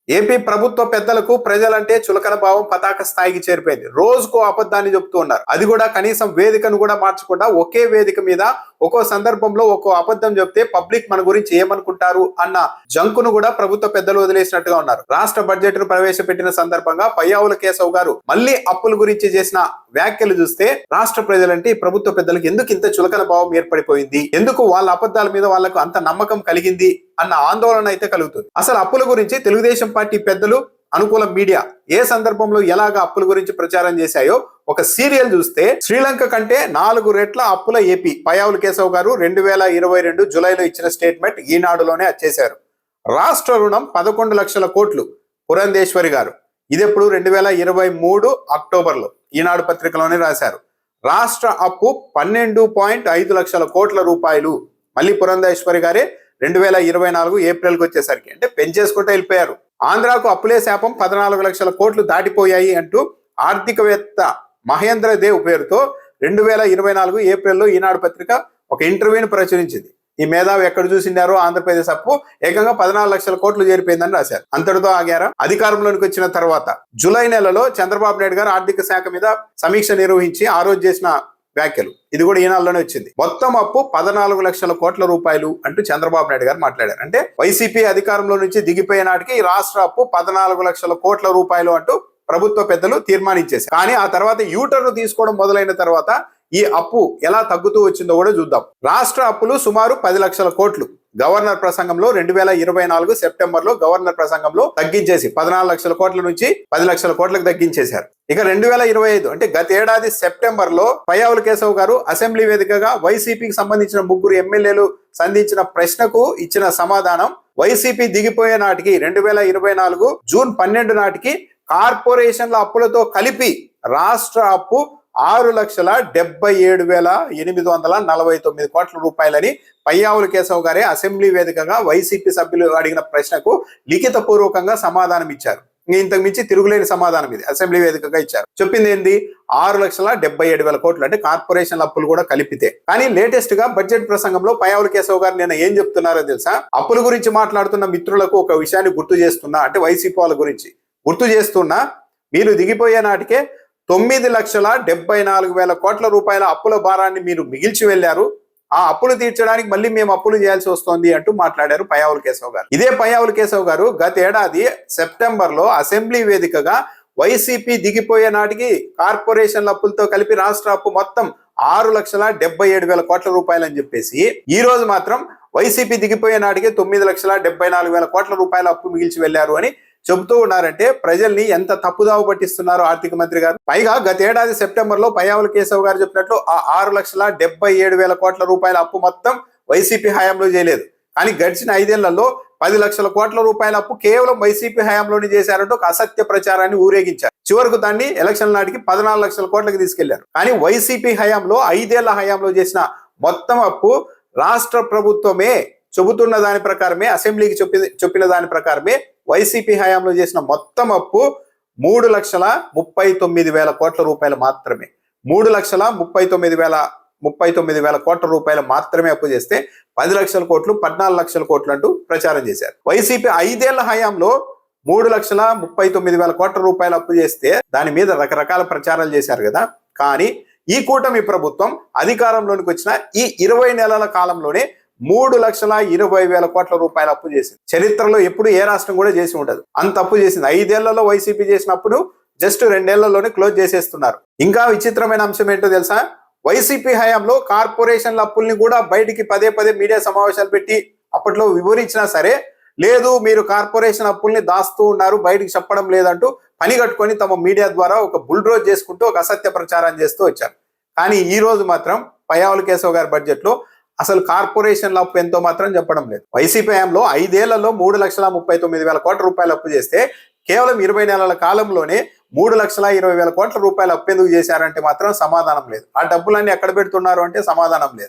AP ప్రభుత్వ పెద్దలకు ప్రజలంటే చులకన భావం పతాక స్థాయికి చేరిపోయింది. రోజుకో అబద్ధాన్ని చెబుతూ ఉన్నారు. అది కూడా కనీసం వేదికను కూడా మార్చకుండా ఒకే వేదిక మీద ఒక్కో సందర్భంలో ఒక్కో అబద్ధం చెప్తే పబ్లిక్ మన గురించి ఏమనుకుంటారు అన్న జంకును కూడా ప్రభుత్వ పెద్దలు వదిలేసినట్టుగా ఉన్నారు. రాష్ట్ర బడ్జెట్ ను ప్రవేశపెట్టిన సందర్భంగా పయ్యావుల కేశవ్ గారు మళ్ళీ అప్పుల గురించి చేసిన వ్యాఖ్యలు చూస్తే రాష్ట్ర ప్రజలంటే ఈ ప్రభుత్వ పెద్దలకు ఎందుకు ఇంత చులకన భావం ఏర్పడిపోయింది, ఎందుకు వాళ్ళ అబద్ధాల మీద వాళ్ళకు అంత నమ్మకం కలిగింది అన్న ఆందోళన అయితే కలుగుతుంది. అసలు అప్పుల గురించి తెలుగుదేశం పార్టీ పెద్దలు, అనుకూల మీడియా ఏ సందర్భంలో ఎలాగా అప్పుల గురించి ప్రచారం చేశాయో ఒక సీరియల్ చూస్తే శ్రీలంక కంటే 4 రెట్ల అప్పుల ఏపీ. పయ్యావుల కేశవ్ గారు 2022 జూలైలో ఇచ్చిన స్టేట్మెంట్ ఈనాడులోనే వచ్చేశారు. రాష్ట్ర రుణం 11 లక్షల కోట్లు పురంధేశ్వరి గారు. ఇదెప్పుడు 2023 అక్టోబర్లో ఈనాడు పత్రికలోనే రాశారు. రాష్ట్ర అప్పు 12.5 లక్షల కోట్ల రూపాయలు. మళ్ళీ పురంధేశ్వరి గారే 2024 ఏప్రిల్కి వచ్చేసరికి అంటే పెంచేసుకుంటూ వెళ్ళిపోయారు. ఆంధ్రాకు అప్పులే శాపం 14 లక్షల కోట్లు దాటిపోయాయి అంటూ ఆర్థికవేత్త మహేంద్ర దేవ్ పేరుతో 2024 ఏప్రిల్లో ఈనాడు పత్రిక ఒక ఇంటర్వ్యూని ప్రచురించింది. ఈ మేధావి ఎక్కడ చూసిండారో ఆంధ్రప్రదేశ్ అప్పు ఏకంగా 14 లక్షల కోట్లు చేరిపోయిందని రాశారు. అంతటితో ఆగారా? అధికారంలోనికి వచ్చిన తర్వాత జూలై నెలలో చంద్రబాబు నాయుడు గారు ఆర్థిక శాఖ మీద సమీక్ష నిర్వహించి ఆ రోజు చేసిన వ్యాఖ్యలు ఇది కూడా ఈనాడులోనే వచ్చింది. మొత్తం అప్పు 14 లక్షల కోట్ల రూపాయలు అంటూ చంద్రబాబు నాయుడు గారు మాట్లాడారు. అంటే వైసీపీ అధికారంలో నుంచి దిగిపోయే నాటికి ఈ రాష్ట్ర అప్పు 14 లక్షల కోట్ల రూపాయలు అంటూ ప్రభుత్వ పెద్దలు తీర్మానించేశారు. కానీ ఆ తర్వాత యూటర్న్ తీసుకోవడం మొదలైన తర్వాత ఈ అప్పు ఎలా తగ్గుతూ వచ్చిందో కూడా చూద్దాం. రాష్ట్ర అప్పులు సుమారు 10 లక్షల కోట్లు గవర్నర్ ప్రసంగంలో 2024 సెప్టెంబర్లో గవర్నర్ ప్రసంగంలో తగ్గించేసి 14 లక్షల కోట్ల నుంచి 10 లక్షల కోట్లకు తగ్గించేశారు. ఇక 2025 అంటే గత ఏడాది సెప్టెంబర్లో పయ్యావుల కేశవ్ గారు అసెంబ్లీ వేదికగా వైసీపీకి సంబంధించిన 3 ఎమ్మెల్యేలు సంధించిన ప్రశ్నకు ఇచ్చిన సమాధానం వైసీపీ దిగిపోయే నాటికి 2024 జూన్ 12 నాటికి కార్పొరేషన్ల అప్పులతో కలిపి రాష్ట్ర అప్పు 6,77,849 కోట్ల రూపాయలని పయ్యావుల కేశవ్ గారే అసెంబ్లీ వేదికగా వైసీపీ సభ్యులు అడిగిన ప్రశ్నకు లిఖిత పూర్వకంగా సమాధానం ఇచ్చారు. ఇంతకు మించి తిరుగులేని సమాధానం ఇది అసెంబ్లీ వేదికగా ఇచ్చారు. చెప్పింది ఏంది? 6,77,000 కోట్లు అంటే కార్పొరేషన్ అప్పులు కూడా కలిపితే. కానీ లేటెస్ట్ గా బడ్జెట్ ప్రసంగంలో పయ్యావుల కేశవ్ గారు నిన్న ఏం చెప్తున్నారో తెలుసా? అప్పుల గురించి మాట్లాడుతున్న మిత్రులకు ఒక విషయాన్ని గుర్తు చేస్తున్నా, అంటే వైసీపీ వాళ్ళ గురించి గుర్తు చేస్తున్నా, మీరు దిగిపోయే నాటికే 9,74,000 కోట్ల రూపాయల అప్పుల భారాన్ని మీరు మిగిల్చి వెళ్లారు. ఆ అప్పులు తీర్చడానికి మళ్ళీ మేము అప్పులు చేయాల్సి వస్తోంది అంటూ మాట్లాడారు పయ్యావుల కేశవ్ గారు. ఇదే పయ్యావుల కేశవ్ గారు గత ఏడాది సెప్టెంబర్లో అసెంబ్లీ వేదికగా వైసీపీ దిగిపోయే నాటికి కార్పొరేషన్ల అప్పులతో కలిపి రాష్ట్ర అప్పు మొత్తం 6,77,000 కోట్ల రూపాయలు అని చెప్పేసి ఈ రోజు మాత్రం వైసీపీ దిగిపోయే నాటికి 9,74,000 కోట్ల రూపాయల అప్పు మిగిల్చి వెళ్లారు అని చెబుతూ ఉన్నారంటే ప్రజల్ని ఎంత తప్పుదావ పట్టిస్తున్నారు ఆర్థిక మంత్రి గారు. పైగా గతేడాది సెప్టెంబర్లో పయ్యావుల కేశవ్ గారు చెప్పినట్లు ఆ 6,77,000 కోట్ల రూపాయల అప్పు మొత్తం వైసీపీ హయాంలో చేయలేదు. కానీ గడిచిన 5 ఏళ్లలో 10 లక్షల కోట్ల రూపాయల అప్పు కేవలం వైసీపీ హయాంలోనే చేశారంటూ ఒక అసత్య ప్రచారాన్ని ఊరేగించారు. చివరకు దాన్ని ఎలక్షన్ నాటికి 14 లక్షల కోట్లకి తీసుకెళ్లారు. కానీ వైసీపీ హయాంలో 5 ఏళ్ల హయాంలో చేసిన మొత్తం అప్పు రాష్ట్ర ప్రభుత్వమే చెబుతున్న దాని ప్రకారమే, అసెంబ్లీకి చెప్పిన దాని ప్రకారమే వైసీపీ హయాంలో చేసిన మొత్తం అప్పు 3,39,000 కోట్ల రూపాయలు మాత్రమే. 3,39,000 కోట్ల రూపాయలు మాత్రమే అప్పు చేస్తే 10 లక్షల కోట్లు 14 లక్షల కోట్లు అంటూ ప్రచారం చేశారు. వైసీపీ 5 ఏళ్ల హయాంలో 3,39,000 కోట్ల రూపాయలు అప్పు చేస్తే దాని మీద రకరకాల ప్రచారాలు చేశారు కదా. కానీ ఈ కూటమి ప్రభుత్వం అధికారంలోనికి వచ్చిన ఈ 20 నెలల కాలంలోనే 3,20,000 కోట్ల రూపాయల అప్పు చేసింది. చరిత్రలో ఎప్పుడు ఏ రాష్ట్రం కూడా చేసి ఉండదు అంత అప్పు చేసింది. 5 ఏళ్లలో వైసీపీ చేసినప్పుడు జస్ట్ 2 ఏళ్లలోనే క్లోజ్ చేసేస్తున్నారు. ఇంకా విచిత్రమైన అంశం ఏంటో తెలుసా? వైసీపీ హయాంలో కార్పొరేషన్ల అప్పుల్ని కూడా బయటికి పదే మీడియా సమావేశాలు పెట్టి అప్పట్లో వివరించినా సరే, లేదు మీరు కార్పొరేషన్ అప్పుల్ని దాస్తూ ఉన్నారు, బయటికి చెప్పడం లేదంటూ పని కట్టుకొని తమ మీడియా ద్వారా ఒక బుల్డ్రోజ్ చేసుకుంటూ ఒక అసత్య ప్రచారం చేస్తూ వచ్చారు. కానీ ఈ రోజు మాత్రం పయ్యావుల కేశవ్ గారి బడ్జెట్ లో అసలు కార్పొరేషన్ల అప్పు ఎంతో మాత్రం చెప్పడం లేదు. వైసీపీ హయాంలో 5 ఏళ్లలో 3,39,000 కోట్ల రూపాయలు అప్పు చేస్తే కేవలం 20 నెలల కాలంలోనే 3,20,000 కోట్ల రూపాయలు అప్పు ఎందుకు చేశారంటే మాత్రం సమాధానం లేదు. ఆ డబ్బులన్నీ ఎక్కడ పెడుతున్నారు అంటే సమాధానం లేదు.